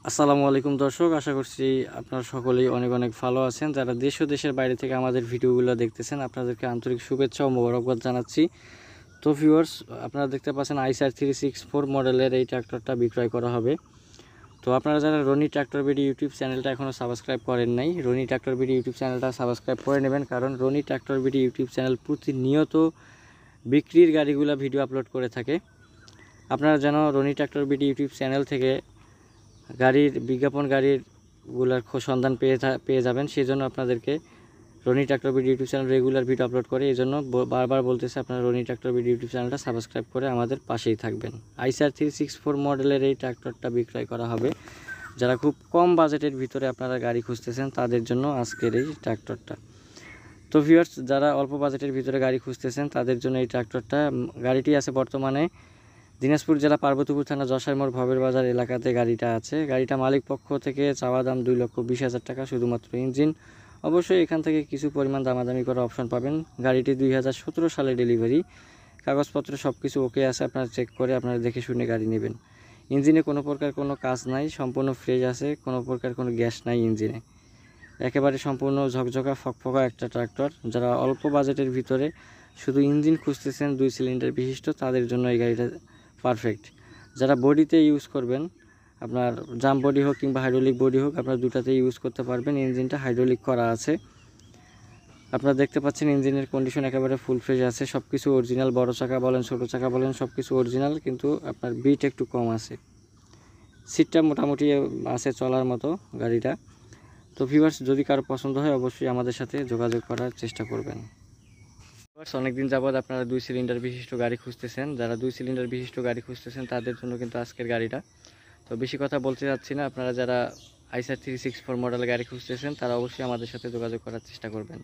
আসসালামু আলাইকুম দর্শক, আশা করছি আপনারা সকলেই অনেক অনেক ভালো আছেন। যারা দেশ ও দেশের বাইরে থেকে আমাদের ভিডিওগুলো দেখতেছেন আপনাদেরকে আন্তরিক শুভেচ্ছা ও মোবারকবাদ জানাচ্ছি। তো ভিউয়ার্স, আপনারা দেখতে পাচ্ছেন আইসার 364 মডেলের এই ট্র্যাক্টরটা বিক্রয় করা হবে। তো আপনারা যারা রনি ট্র্যাক্টর বিডি ইউটিউব চ্যানেলটা এখনও সাবস্ক্রাইব করেন নাই, রনি ট্র্যাক্টর বিডি ইউটিউব চ্যানেলটা সাবস্ক্রাইব করে নেবেন, কারণ Roni tractor BD YouTube channel প্রতিনিয়ত বিক্রির গাড়িগুলো ভিডিও আপলোড করে থাকে। আপনারা যেন Roni tractor BD YouTube channel থেকে গাড়ির বিজ্ঞাপন গাড়িরগুলার সন্ধান পেয়ে যাবেন। সেই জন্য আপনাদেরকে Roni tractor BD YouTube channel regular video upload করে, এই জন্য বারবার বলতেছে আপনারা রনি ট্র্যাক্টর বিডি ইউটিউব চ্যানেলটা সাবস্ক্রাইব করে আমাদের পাশেই থাকবেন। আইসার 364 মডেলের এই ট্র্যাক্টরটা বিক্রয় করা হবে। যারা খুব কম বাজেটের ভিতরে আপনারা গাড়ি খুঁজতেছেন তাদের জন্য আজকের এই ট্র্যাক্টরটা। তো ভিউয়ার্স, যারা অল্প বাজেটের ভিতরে গাড়ি খুঁজতেছেন তাদের জন্য এই ট্র্যাক্টরটা। গাড়িটি আছে বর্তমানে দিনাজপুর জেলা পার্বতীপুর থানা যশার মোড় ভবের বাজার এলাকাতে গাড়িটা আছে। গাড়িটা মালিক পক্ষ থেকে চাওয়া দাম 2,20,000 টাকা, শুধুমাত্র ইঞ্জিন। অবশ্যই এখান থেকে কিছু পরিমাণ দামাদামি করার অপশন পাবেন। গাড়িটি 2017 সালে ডেলিভারি, কাগজপত্র সব কিছু ওকে আছে। আপনারা চেক করে আপনারা দেখে শুনে গাড়ি নেবেন। ইঞ্জিনে কোনো প্রকার কোনো কাজ নাই, সম্পূর্ণ ফ্রেশ আছে, কোনো প্রকার কোনো গ্যাস নাই ইঞ্জিনে। একেবারে সম্পূর্ণ ঝকঝকা ফকফকা একটা ট্রাক্টর। যারা অল্প বাজেটের ভিতরে শুধু ইঞ্জিন খুঁজতেছেন 2 সিলিন্ডার বিশিষ্ট, তাদের জন্য এই গাড়িটা পারফেক্ট। যারা বডিতে ইউজ করবেন, আপনার জাম বডি হোক কিংবা হাইড্রোলিক বডি হোক, আপনারা দুটাতে ইউজ করতে পারবেন। ইঞ্জিনটা হাইড্রোলিক করা আছে। আপনারা দেখতে পাচ্ছেন ইঞ্জিনের কন্ডিশন একেবারে ফুল ফ্রেশ আছে, সব কিছু অরিজিনাল। বড় চাকা বলেন ছোটো চাকা বলেন সব কিছু অরিজিনাল, কিন্তু আপনার বিট একটু কম আছে। সিটটা মোটামুটি আছে চলার মতো গাড়িটা। তো ভিউয়ার্স, যদি কারো পছন্দ হয় অবশ্যই আমাদের সাথে যোগাযোগ করার চেষ্টা করবেন। অনেকদিন যাবৎ আপনারা 2 সিলিন্ডার বিশিষ্ট গাড়ি খুঁজতেছেন। যারা 2 সিলিন্ডার বিশিষ্ট গাড়ি খুঁজতেছেন তাদের জন্য কিন্তু আজকের গাড়িটা। তো বেশি কথা বলতে যাচ্ছি না, আপনারা যারা আইসার 364 মডেল গাড়ি খুঁজতেছেন তারা অবশ্যই আমাদের সাথে যোগাযোগ করার চেষ্টা করবেন।